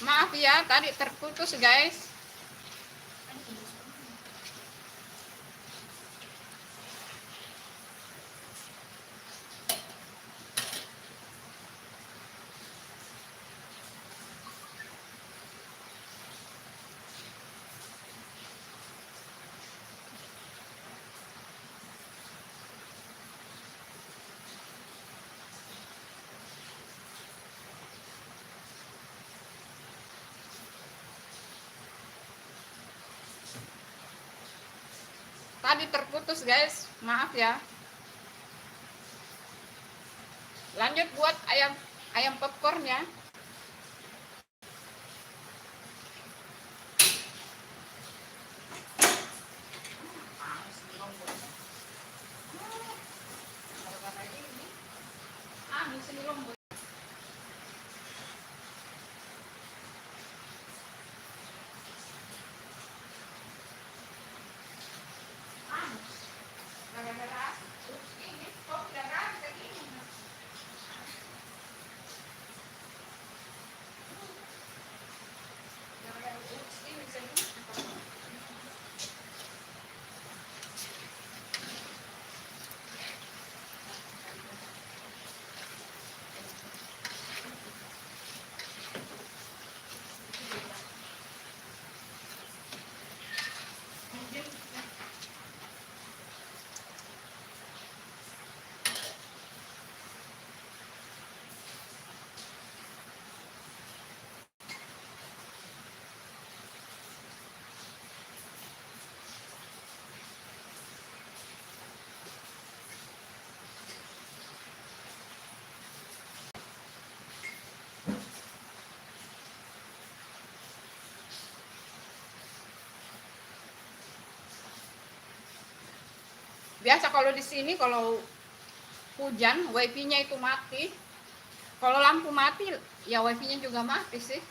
Maaf ya, tadi terputus guys. Tadi terputus guys, maaf ya. Lanjut buat ayam popcornnya. Biasa kalau di sini kalau hujan wifi-nya itu mati. Kalau lampu mati ya wifi-nya juga mati sih.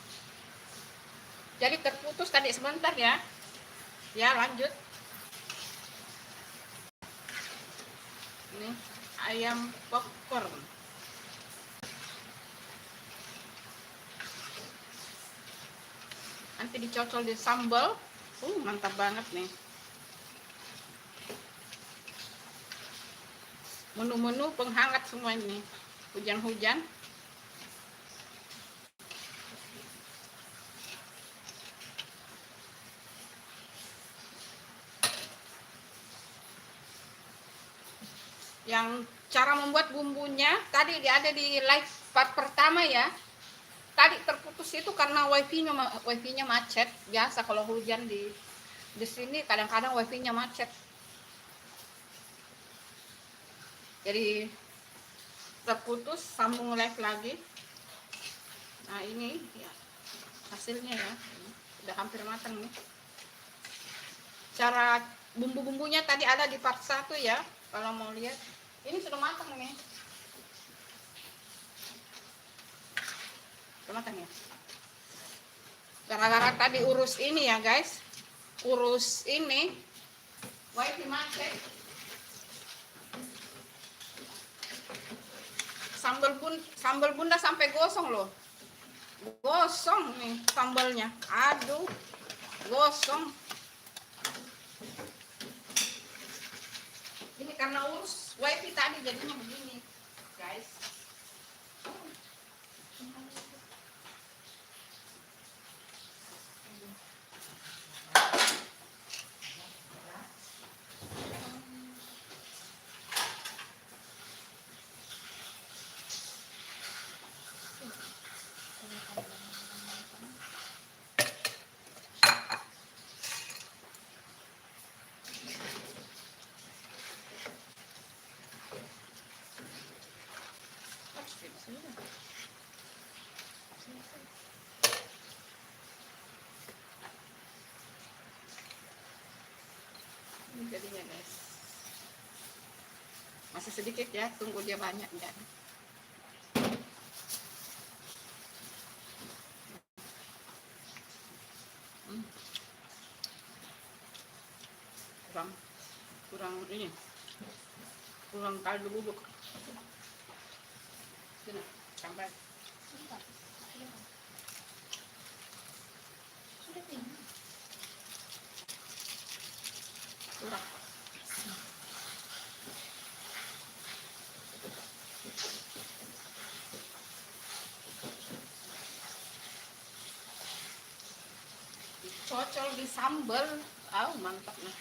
Jadi terputus tadi sebentar ya. Ya lanjut. Ini ayam popcorn. Nanti dicocol di sambal. Mantap banget nih. Menu-menu penghangat semua ini. Hujan-hujan. Yang cara membuat bumbunya tadi ada di live part pertama ya. Tadi terputus itu karena wifi-nya macet. Biasa kalau hujan di sini kadang-kadang wifi-nya macet. Jadi terputus, sambung live lagi. Nah ini ya hasilnya ya, udah hampir matang nih. Cara bumbu-bumbunya tadi ada di part 1 ya, kalau mau lihat. Ini sudah matang nih. Sudah matang ya. Gara-gara tadi urus ini ya guys, urus ini wifi macet. Sambal bunda sampai gosong loh. Gosong nih sambalnya. Aduh, gosong. Ini karena urus wifi tadi jadinya begini, guys. Ini jadinya guys, masih sedikit ya, tunggu dia banyak ya. Kurang kaldu bubuk. Sini, sampai. dicocol di sambal. Mantap nih.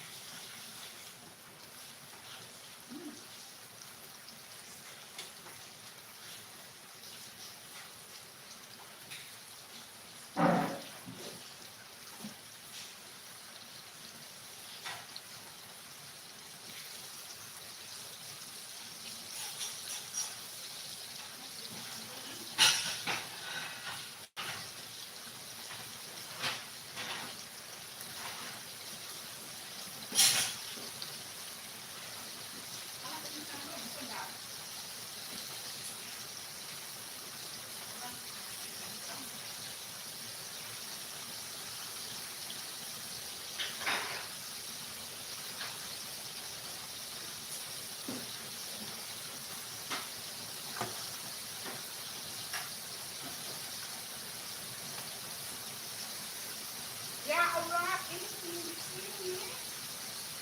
Ya Allah, ini di sini.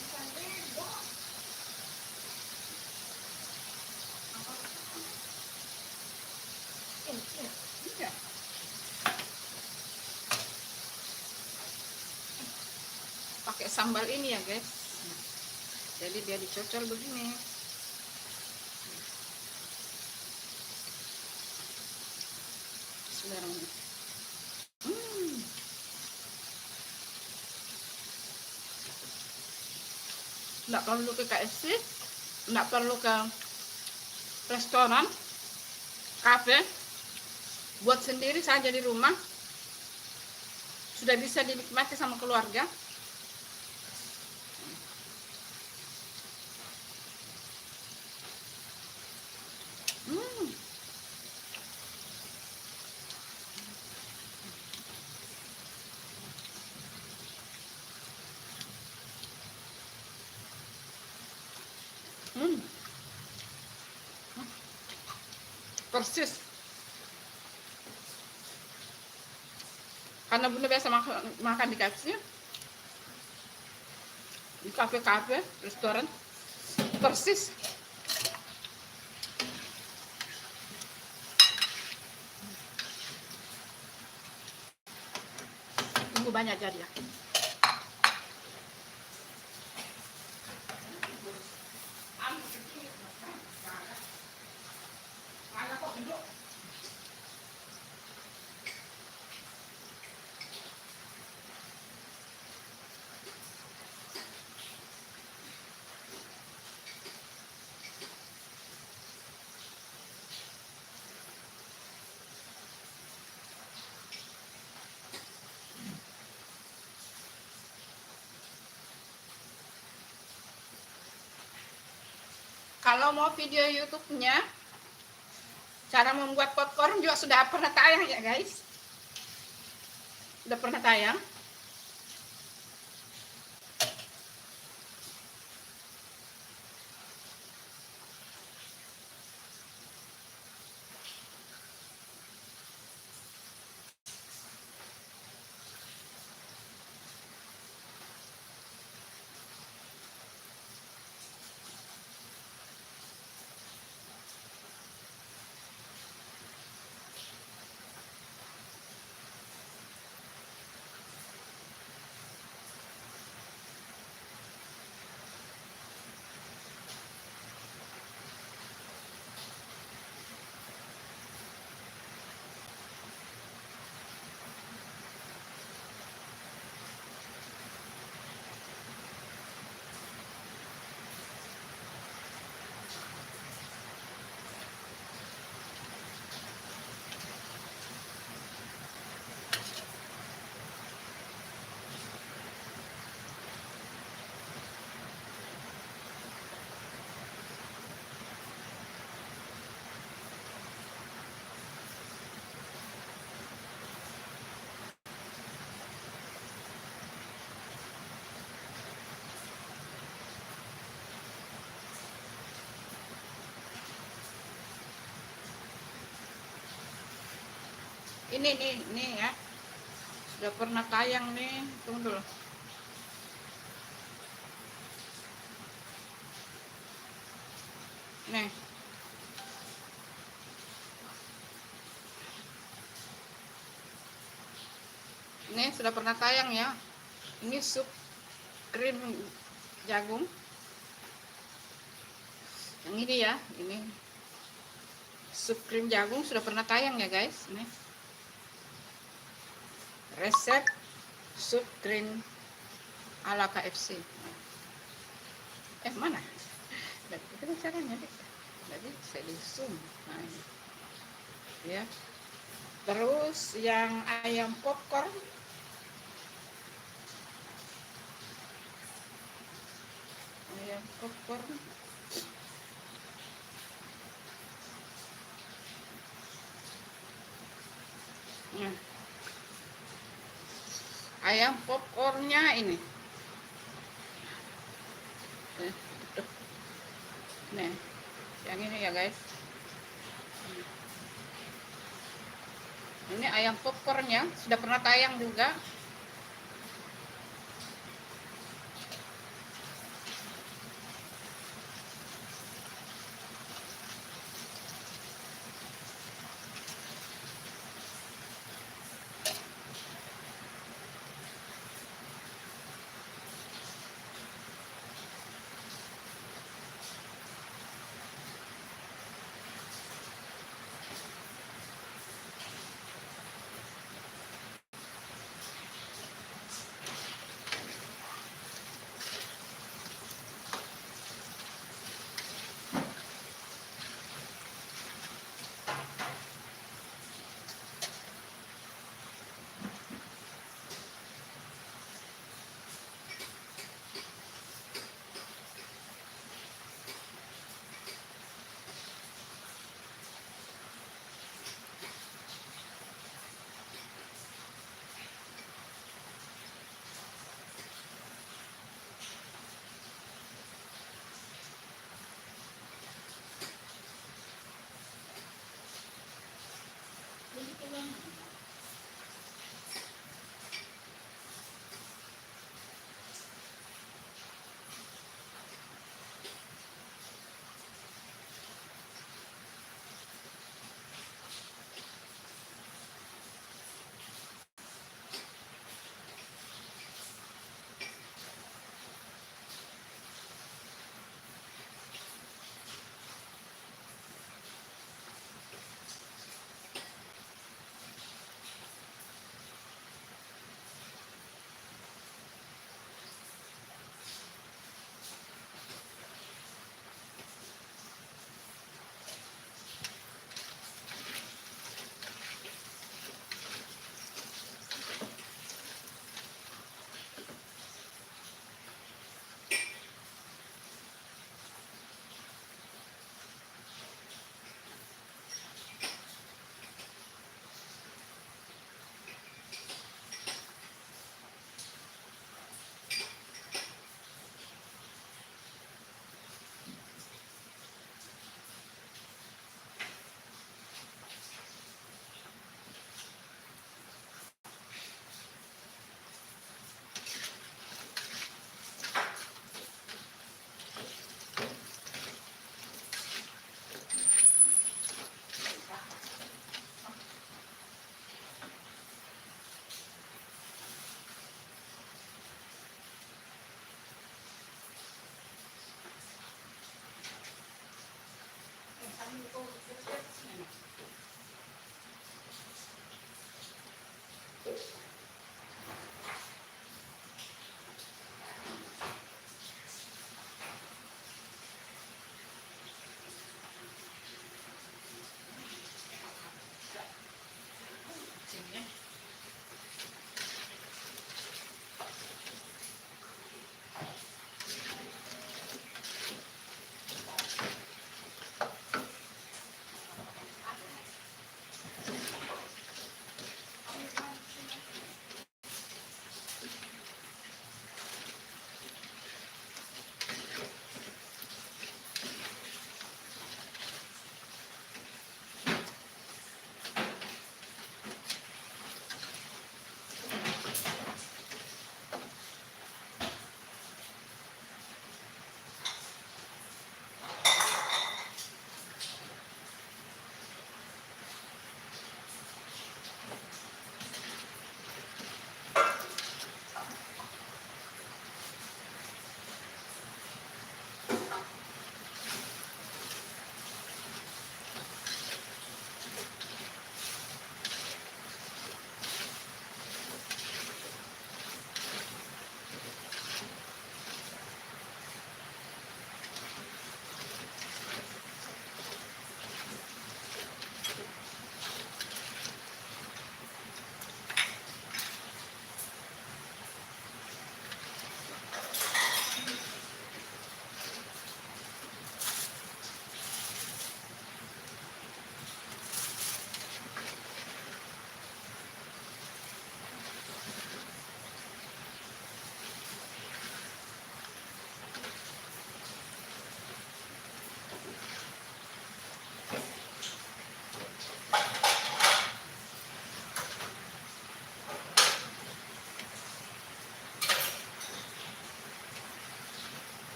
Bukan bego. Iya. Pakai sambal ini ya guys. Jadi dia dicocol begini. Bismillahirrahmanirrahim. Nggak perlu ke KFC, nggak perlu ke restoran, kafe, buat sendiri saja di rumah sudah bisa dinikmati sama keluarga. Persis. Karena bunda biasa makan di KFC, di kafe-kafe, restoran, persis. Tunggu banyak jadi ya. Kalau mau video YouTube-nya, cara membuat popcorn juga sudah pernah tayang ya guys. Sudah pernah tayang. Ini nih ya. Sudah pernah tayang nih. Tunggu dulu. Nih. Ini sudah pernah tayang ya. Ini sup krim jagung. Yang ini ya, ini sup krim jagung sudah pernah tayang ya guys. Ini resep sup krim ala KFC. Mana? Itu caranya deh. Jadi saya di zoom. Nah, ini. Ya. Terus yang ayam popcorn. Ayam popcorn. Nah, ayam popcornnya ini. Nih, yang ini ya guys. Ini ayam popcornnya sudah pernah tayang juga.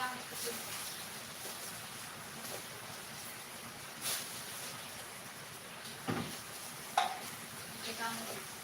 kamu ke sini. Kamu.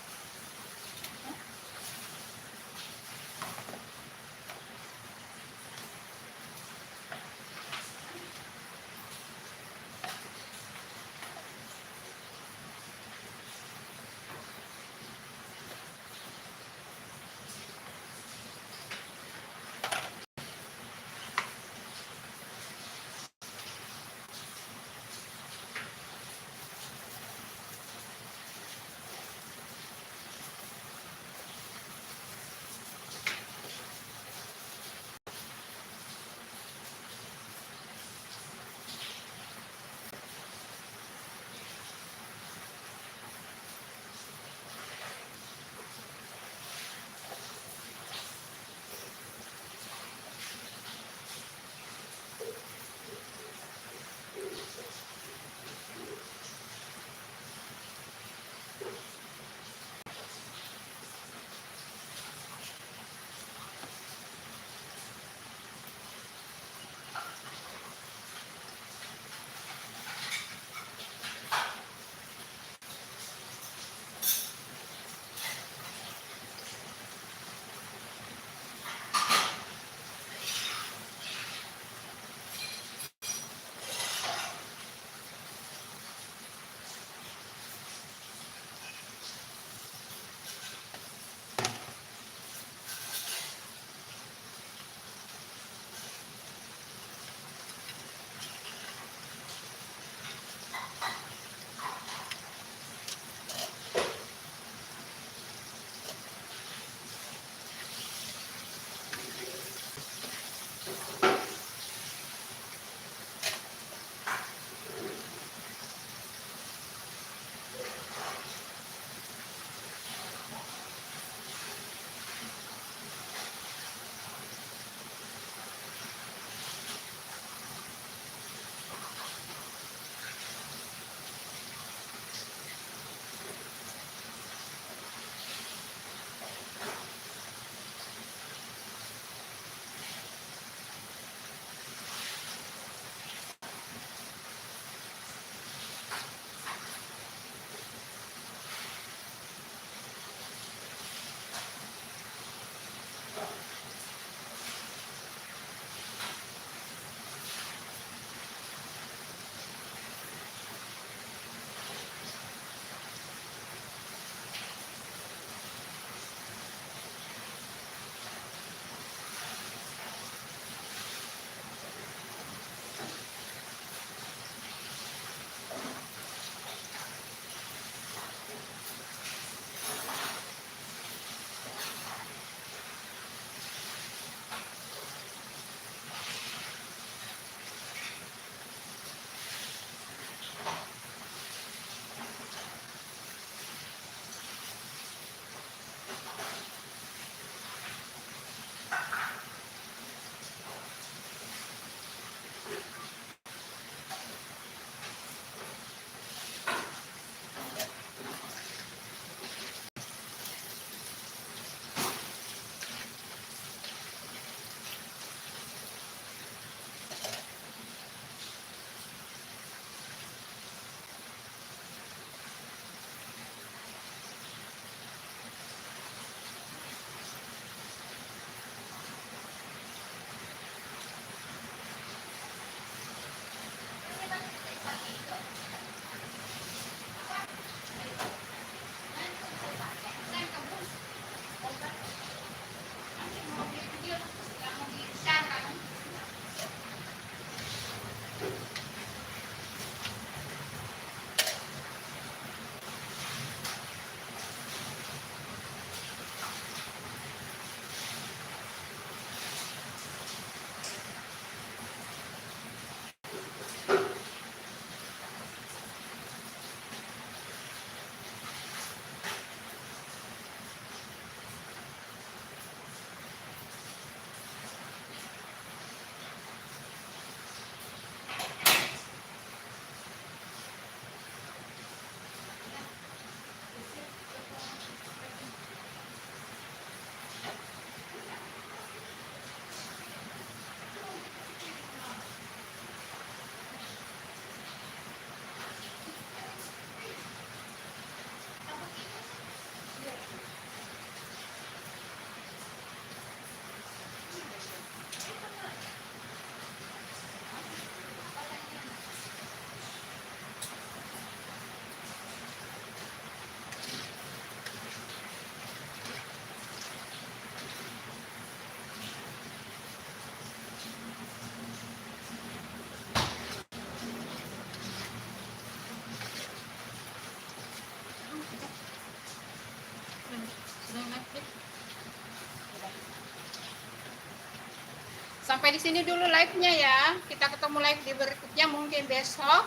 Sampai di sini dulu live-nya ya. Kita ketemu live di berikutnya mungkin besok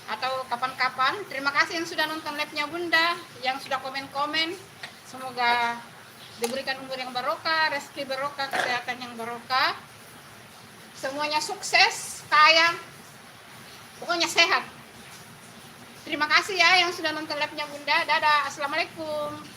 atau kapan-kapan. Terima kasih yang sudah nonton live-nya Bunda, yang sudah komen-komen. Semoga diberikan umur yang barokah, rezeki barokah, kesehatan yang barokah. Semuanya sukses, kaya, pokoknya sehat. Terima kasih ya yang sudah nonton live-nya Bunda. Dadah, assalamualaikum.